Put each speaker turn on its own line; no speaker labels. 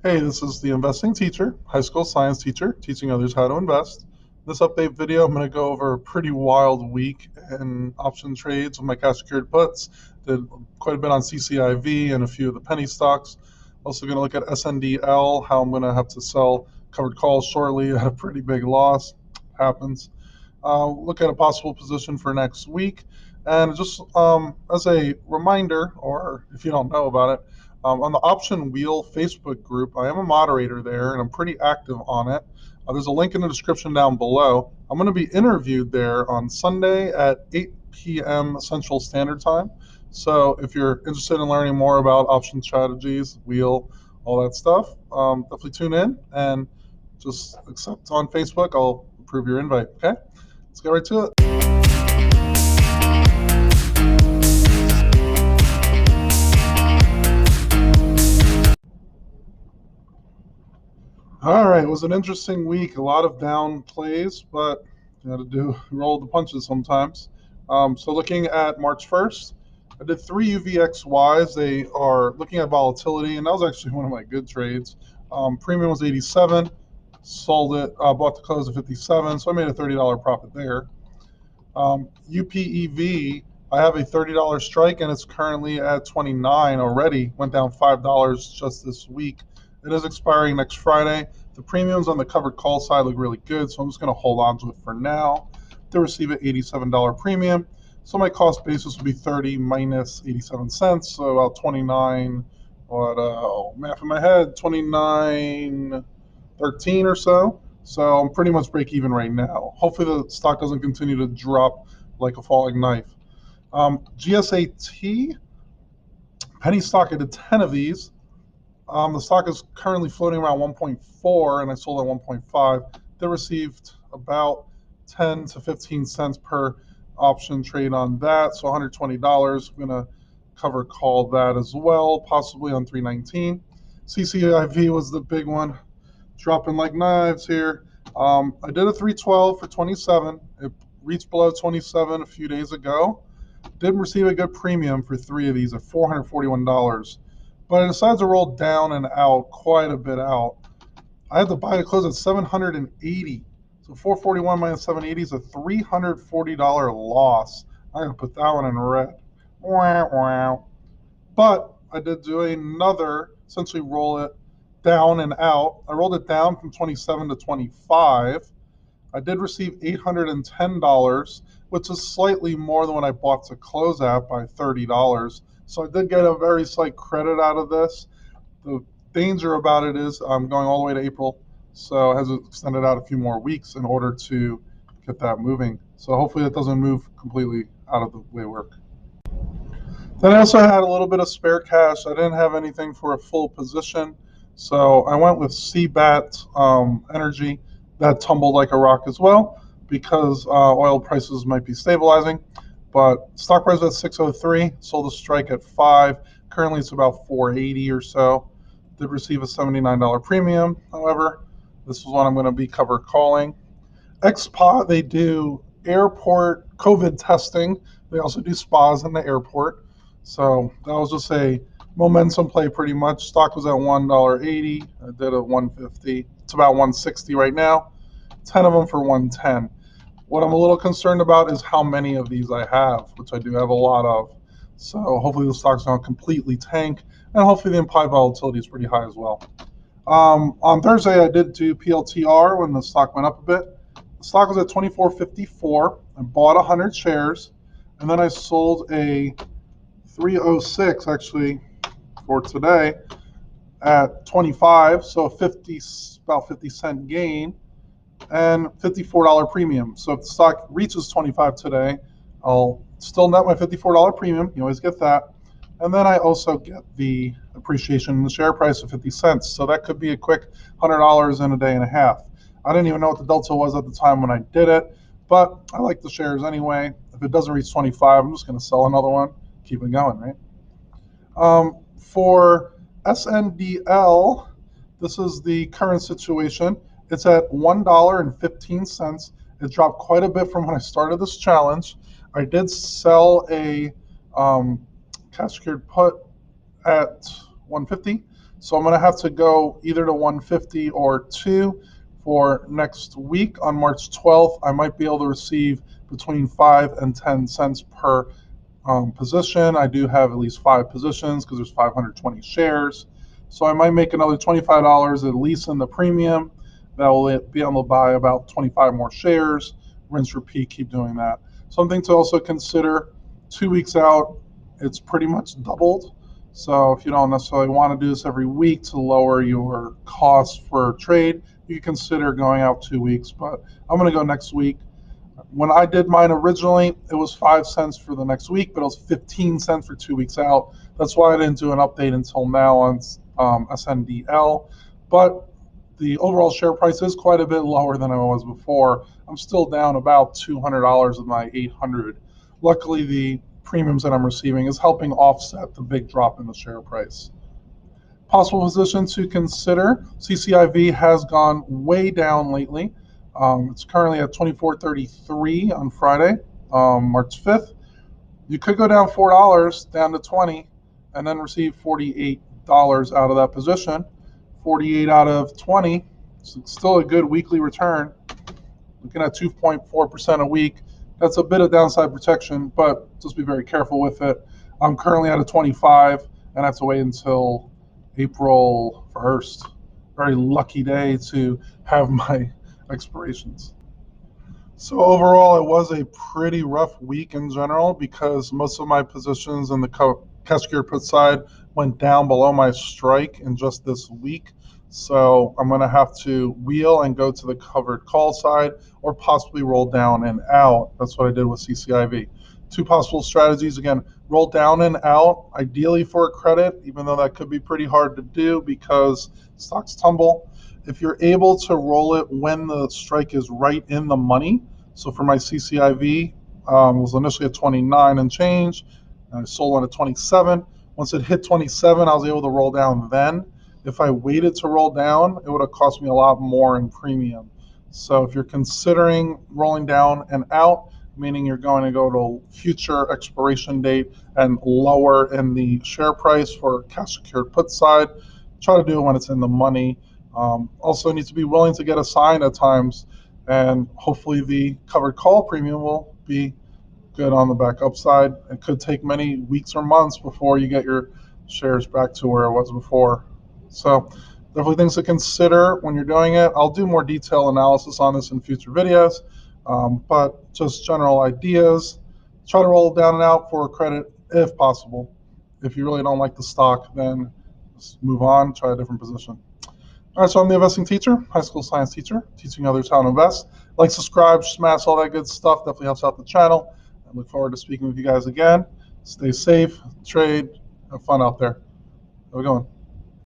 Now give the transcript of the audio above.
Hey, this is the investing teacher, high school science teacher, teaching others how to invest. This update video, I'm going to go over a pretty wild week in option trades with my cash secured puts. Did quite a bit on CCIV and a few of the penny stocks. Also going to look at SNDL, how I'm going to have to sell covered calls shortly at a pretty big loss. Happens. Look at a possible position for next week. And just as a reminder, or if you don't know about it, on the Option Wheel Facebook group, I am a moderator there and I'm pretty active on it. There's a link in the description down below. I'm going to be interviewed there on Sunday at 8 p.m. Central Standard Time. So if you're interested in learning more about option strategies, wheel, all that stuff, definitely tune in and just accept on Facebook. I'll approve your invite. Okay? Let's get right to it. All right, it was an interesting week. A lot of down plays, but you got to roll the punches sometimes. So looking at March 1st, I did 3 UVXYs. They are looking at volatility, and that was actually one of my good trades. Premium was 87, sold it, bought the close at 57, so I made a $30 profit there. UPEV, I have a $30 strike, and it's currently at 29 already. Went down $5 just this week. It is expiring next Friday. The premiums on the covered call side look really good, so I'm just going to hold on to it for now. To receive an $87 premium, so my cost basis would be 30 minus 87 cents, so about 29. Math in my head, 29.13 or so. So I'm pretty much break even right now. Hopefully the stock doesn't continue to drop like a falling knife. GSAT, penny stock, I did 10 of these. The stock is currently floating around 1.4 and I sold at 1.5. They received about 10 to 15 cents per option trade on that, so $120. I'm going to cover call that as well, possibly on 319. CCIV was the big one, dropping like knives here. I did a 312 for 27. It reached below 27 a few days ago. Did receive a good premium for 3 of these at $441. But I decided to roll down and out, quite a bit out. I had to buy to close at 780. So 441 minus 780 is a $340 loss. I'm going to put that one in red. Wow. But I did do another, essentially roll it down and out. I rolled it down from 27 to 25. I did receive $810, which is slightly more than what I bought to close at by $30. So I did get a very slight credit out of this. The danger about it is I'm going all the way to April, so it has extended out a few more weeks in order to get that moving. So hopefully it doesn't move completely out of the way work. Then I also had a little bit of spare cash. I didn't have anything for a full position, so I went with CBAT Energy. That tumbled like a rock as well because oil prices might be stabilizing. But stock price at 603, sold a strike at 5. Currently it's about 480 or so. Did receive a $79 premium. However, this is what I'm going to be cover calling. XPA, they do airport COVID testing. They also do spas in the airport. So that was just a momentum play pretty much. Stock was at $1.80. I did a 150. It's about 160 right now. 10 of them for 110. What I'm a little concerned about is how many of these I have, which I do have a lot of. So hopefully the stocks don't completely tank, and hopefully the implied volatility is pretty high as well. On Thursday, I did do PLTR when the stock went up a bit. The stock was at 24.54. I bought 100 shares, and then I sold a 306 actually for today at 25, so about 50-cent gain and $54 premium. So if the stock reaches 25 today, I'll still net my $54 premium. You always get that. And then I also get the appreciation in the share price of 50 cents. So that could be a quick $100 in a day and a half. I didn't even know what the delta was at the time when I did it, but I like the shares anyway. If it doesn't reach 25, I'm just going to sell another one, keep it going, right? For SNDL, this is the current situation. It's at $1.15. It dropped quite a bit from when I started this challenge. I did sell a cash secured put at 150. So I'm going to have to go either to 150 or 2 for next week. On March 12th, I might be able to receive between 5 and 10 cents per position. I do have at least 5 positions because there's 520 shares. So I might make another $25 at least in the premium. That will be able to buy about 25 more shares. Rinse, repeat, keep doing that. Something to also consider, 2 weeks out, it's pretty much doubled. So if you don't necessarily want to do this every week to lower your cost for trade, you can consider going out 2 weeks. But I'm going to go next week. When I did mine originally, it was 5 cents for the next week, but it was 15 cents for 2 weeks out. That's why I didn't do an update until now on SNDL. But the overall share price is quite a bit lower than I was before. I'm still down about $200 of my 800. Luckily, the premiums that I'm receiving is helping offset the big drop in the share price. Possible position to consider, CCIV has gone way down lately. It's currently at 24.33 on Friday, March 5th. You could go down $4 down to 20 and then receive $48 out of that position. 48 out of 20, so it's still a good weekly return. Looking at 2.4% a week. That's a bit of downside protection, but just be very careful with it. I'm currently at a 25 and I have to wait until April 1st. Very lucky day to have my expirations. So overall, it was a pretty rough week in general because most of my positions in the cash secured put side went down below my strike in just this week. So I'm going to have to wheel and go to the covered call side or possibly roll down and out. That's what I did with CCIV. 2 possible strategies. Again, roll down and out, ideally for a credit, even though that could be pretty hard to do because stocks tumble. If you're able to roll it when the strike is right in the money, so for my CCIV, was initially at 29 and change. I sold on at 27. Once it hit 27, I was able to roll down then. If I waited to roll down, it would have cost me a lot more in premium. So if you're considering rolling down and out, meaning you're going to go to future expiration date and lower in the share price for cash secured put side, try to do it when it's in the money. Also need to be willing to get assigned at times, and hopefully the covered call premium will be good on the back upside. It could take many weeks or months before you get your shares back to where it was before. So definitely things to consider when you're doing it. I'll do more detailed analysis on this in future videos, but just general ideas. Try to roll down and out for a credit if possible. If you really don't like the stock, then just move on, try a different position. All right, so I'm the investing teacher, high school science teacher, teaching others how to invest. Like, subscribe, smash, all that good stuff. Definitely helps out the channel. I look forward to speaking with you guys again. Stay safe, trade, have fun out there. Have a good one.